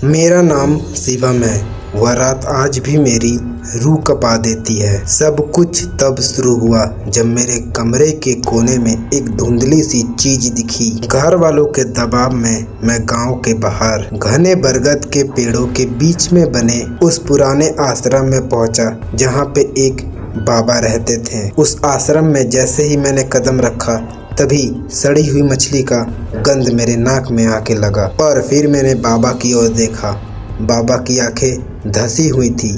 मेरा नाम शिवम है। वह रात आज भी मेरी रूह कँपा देती है। सब कुछ तब शुरू हुआ जब मेरे कमरे के कोने में एक धुंधली सी चीज दिखी। घर वालों के दबाव में मैं गांव के बाहर घने बरगद के पेड़ों के बीच में बने उस पुराने आश्रम में पहुंचा जहां पे एक बाबा रहते थे। उस आश्रम में जैसे ही मैंने कदम रखा तभी सड़ी हुई मछली का गंध मेरे नाक में आके लगा और फिर मैंने बाबा की ओर देखा। बाबा की आंखें धसी हुई थी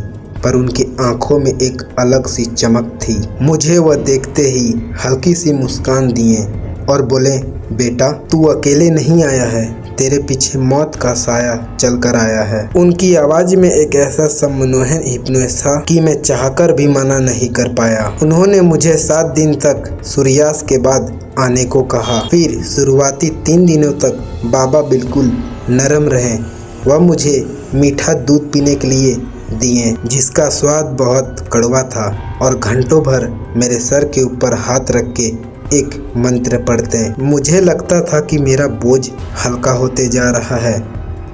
पर उनकी आंखों में एक अलग सी चमक थी। मुझे वह देखते ही हल्की सी मुस्कान दिए और बोले, बेटा तू अकेले नहीं आया है, तेरे पीछे मौत का साया चलकर आया है। उनकी आवाज में एक ऐसा सम्मोहन हिप्नोसिस था कि मैं चाहकर भी मना नहीं कर पाया। उन्होंने मुझे 7 दिन तक सूर्यास्त के बाद आने को कहा। फिर शुरुआती 3 दिनों तक बाबा बिल्कुल नरम रहे। वह मुझे मीठा दूध पीने के लिए दिए जिसका स्वाद बहुत कड़वा था और घंटों भर मेरे सर के ऊपर हाथ रख के एक मंत्र पढ़ते। मुझे लगता था कि मेरा बोझ हल्का होते जा रहा है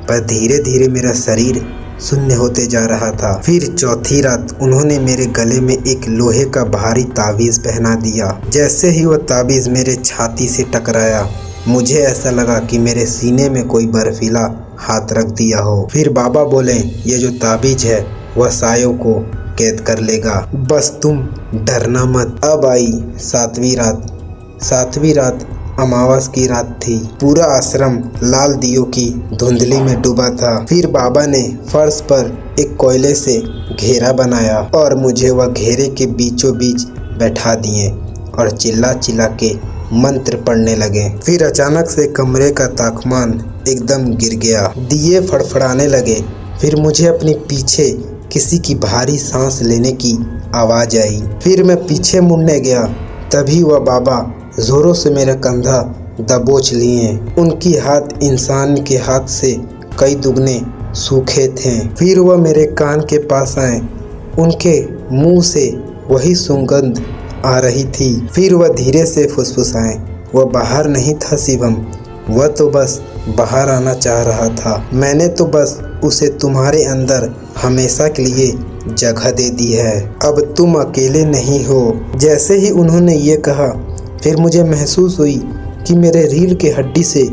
पर धीरे धीरे मेरा शरीर शून्य होते जा रहा था। फिर चौथी रात उन्होंने मेरे गले में एक लोहे का भारी ताबीज़ पहना दिया। जैसे ही वह ताबीज़ मेरे छाती से टकराया मुझे ऐसा लगा कि मेरे सीने में कोई बर्फीला हाथ रख दिया हो। फिर बाबा बोले, ये जो ताबीज है वह सायों को कैद कर लेगा, बस तुम डरना मत। अब आई 7वीं रात। 7वीं रात अमावस की रात थी। पूरा आश्रम लाल दियों की धुंधली में डूबा था। फिर बाबा ने फर्श पर एक कोयले से घेरा बनाया और मुझे वह घेरे के बीचों बीच बैठा दिए और चिल्ला चिल्ला के मंत्र पढ़ने लगे। फिर अचानक से कमरे का तापमान एकदम गिर गया, दिए फड़फड़ाने लगे। फिर मुझे अपने पीछे किसी की भारी सांस लेने की आवाज़ आई। फिर मैं पीछे मुड़ने गया, तभी वह बाबा जोरों से मेरा कंधा दबोच लिए। उनकी हाथ इंसान के हाथ से कई दुगने सूखे थे। फिर वह मेरे कान के पास आए। उनके मुंह से वही सुगंध आ रही थी। फिर वह धीरे से फुसफुसाए, वह बाहर नहीं था शिवम, वह तो बस बाहर आना चाह रहा था। मैंने तो बस उसे तुम्हारे अंदर हमेशा के लिए जगह दे दी है। अब तुम अकेले नहीं हो। जैसे ही उन्होंने ये कहा फिर मुझे महसूस हुई कि मेरे रीढ़ के हड्डी से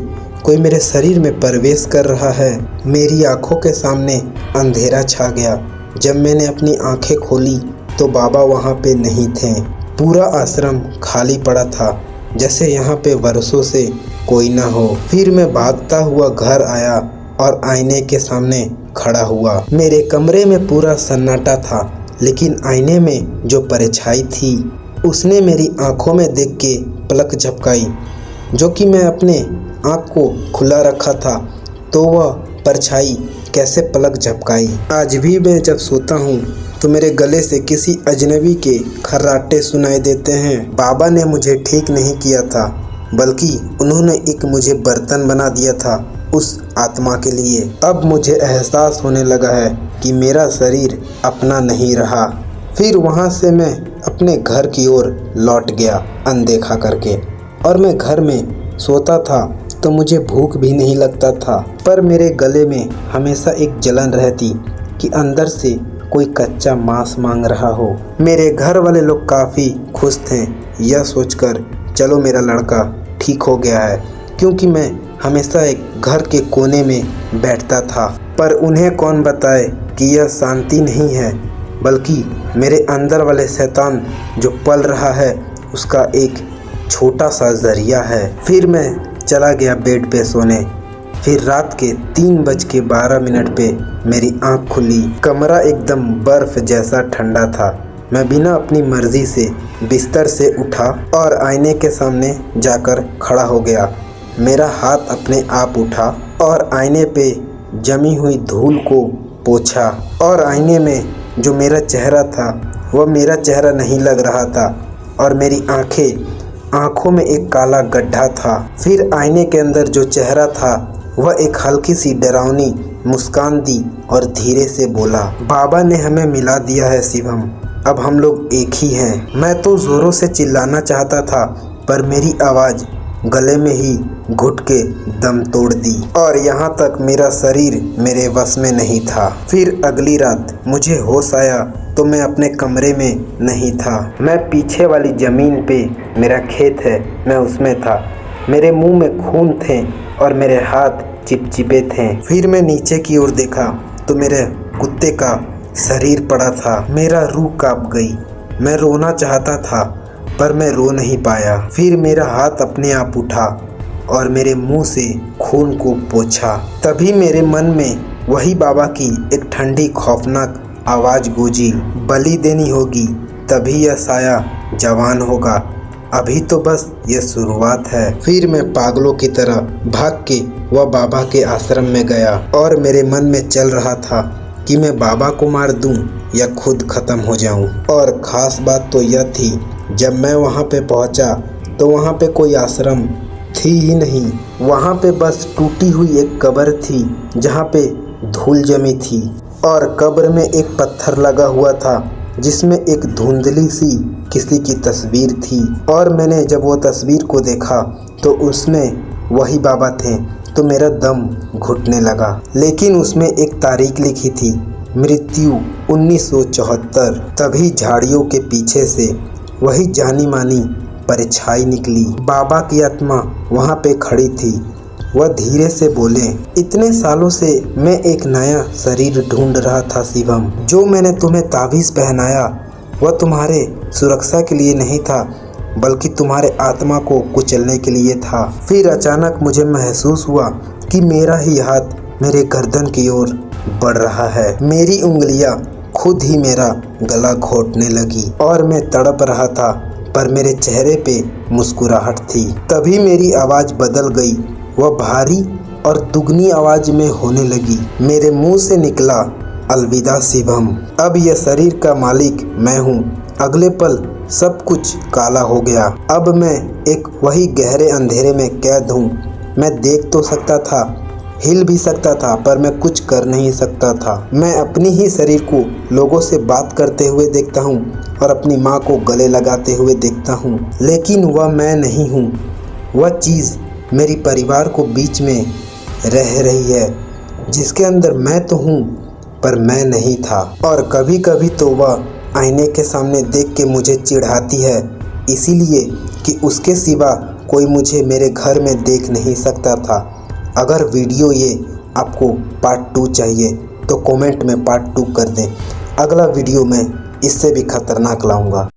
कोई मेरे शरीर में प्रवेश कर रहा है। मेरी आंखों के सामने अंधेरा छा गया। जब मैंने अपनी आंखें खोली तो बाबा वहाँ पे नहीं थे। पूरा आश्रम खाली पड़ा था, जैसे यहाँ पे वर्षों से कोई ना हो। फिर मैं भागता हुआ घर आया और आईने के सामने खड़ा हुआ। मेरे कमरे में पूरा सन्नाटा था, लेकिन आईने में जो परछाई थी उसने मेरी आंखों में देख के पलक झपकाई। जो कि मैं अपने आँख को खुला रखा था तो वह परछाई कैसे पलक झपकाई। आज भी मैं जब सोता हूँ तो मेरे गले से किसी अजनबी के खर्राटे सुनाई देते हैं। बाबा ने मुझे ठीक नहीं किया था, बल्कि उन्होंने एक मुझे बर्तन बना दिया था उस आत्मा के लिए। अब मुझे एहसास होने लगा है कि मेरा शरीर अपना नहीं रहा। फिर वहाँ से मैं अपने घर की ओर लौट गया अनदेखा करके, और मैं घर में सोता था तो मुझे भूख भी नहीं लगता था, पर मेरे गले में हमेशा एक जलन रहती कि अंदर से कोई कच्चा मांस मांग रहा हो। मेरे घर वाले लोग काफ़ी खुश थे यह सोचकर चलो मेरा लड़का ठीक हो गया है, क्योंकि मैं हमेशा एक घर के कोने में बैठता था। पर उन्हें कौन बताए कि यह शांति नहीं है, बल्कि मेरे अंदर वाले शैतान जो पल रहा है उसका एक छोटा सा जरिया है। फिर मैं चला गया बेड पे सोने। फिर रात के 3:12 पे मेरी आंख खुली। कमरा एकदम बर्फ जैसा ठंडा था। मैं बिना अपनी मर्जी से बिस्तर से उठा और आईने के सामने जाकर खड़ा हो गया। मेरा हाथ अपने आप उठा और आईने पे जमी हुई धूल को पोंछा, और आईने में जो मेरा चेहरा था वह मेरा चेहरा नहीं लग रहा था और मेरी आंखों में एक काला गड्ढा था। फिर आईने के अंदर जो चेहरा था वह एक हल्की सी डरावनी मुस्कान दी और धीरे से बोला, बाबा ने हमें मिला दिया है शिवम, अब हम लोग एक ही हैं। मैं तो जोरों से चिल्लाना चाहता था पर मेरी आवाज़ गले में ही घुट के दम तोड़ दी और यहाँ तक मेरा शरीर मेरे वश में नहीं था। फिर अगली रात मुझे होश आया तो मैं अपने कमरे में नहीं था। मैं पीछे वाली ज़मीन पे, मेरा खेत है, मैं उसमें था। मेरे मुंह में खून थे और मेरे हाथ चिपचिपे थे। फिर मैं नीचे की ओर देखा तो मेरे कुत्ते का शरीर पड़ा था। मेरा रूह कांप गई। मैं रोना चाहता था पर मैं रो नहीं पाया। फिर मेरा हाथ अपने आप उठा और मेरे मुंह से खून को पोंछा। तभी मेरे मन में वही बाबा की एक ठंडी खौफनाक आवाज़ गूंजी, बलि देनी होगी तभी यह साया जवान होगा, अभी तो बस ये शुरुआत है। फिर मैं पागलों की तरह भाग के वह बाबा के आश्रम में गया और मेरे मन में चल रहा था कि मैं बाबा को मार दूं या खुद ख़त्म हो जाऊं। और ख़ास बात तो यह थी, जब मैं वहां पे पहुंचा तो वहां पे कोई आश्रम थी ही नहीं। वहां पे बस टूटी हुई एक कब्र थी जहां पे धूल जमी थी और कब्र में एक पत्थर लगा हुआ था जिसमें एक धुंधली सी किसी की तस्वीर थी। और मैंने जब वो तस्वीर को देखा तो उसमें वही बाबा थे तो मेरा दम घुटने लगा। लेकिन उसमें एक तारीख लिखी थी, मृत्यु 1974। तभी झाड़ियों के पीछे से वही जानी मानी परछाई निकली। बाबा की आत्मा वहाँ पे खड़ी थी। वह धीरे से बोले, इतने सालों से मैं एक नया शरीर ढूंढ रहा था शिवम। जो मैंने तुम्हें ताबीज़ पहनाया वह तुम्हारे सुरक्षा के लिए नहीं था बल्कि तुम्हारे आत्मा को कुचलने के लिए था। फिर अचानक मुझे महसूस हुआ कि मेरा ही हाथ मेरे गर्दन की ओर बढ़ रहा है। मेरी उंगलियां खुद ही मेरा गला घोंटने लगी और मैं तड़प रहा था पर मेरे चेहरे पे मुस्कुराहट थी। तभी मेरी आवाज़ बदल गई। वह भारी और दुगनी आवाज़ में होने लगी। मेरे मुंह से निकला, अलविदा शिवम, अब यह शरीर का मालिक मैं हूँ। अगले पल सब कुछ काला हो गया। अब मैं एक वही गहरे अंधेरे में कैद हूँ। मैं देख तो सकता था, हिल भी सकता था पर मैं कुछ कर नहीं सकता था। मैं अपनी ही शरीर को लोगों से बात करते हुए देखता हूँ और अपनी माँ को गले लगाते हुए देखता हूँ, लेकिन वह मैं नहीं हूँ। वह चीज़ मेरी परिवार को बीच में रह रही है जिसके अंदर मैं तो हूँ पर मैं नहीं था। और कभी कभी तो वह आईने के सामने देख के मुझे चिढ़ाती है, इसीलिए कि उसके सिवा कोई मुझे मेरे घर में देख नहीं सकता था। अगर वीडियो ये आपको पार्ट 2 चाहिए तो कमेंट में पार्ट 2 कर दें। अगला वीडियो में इससे भी खतरनाक लाऊंगा।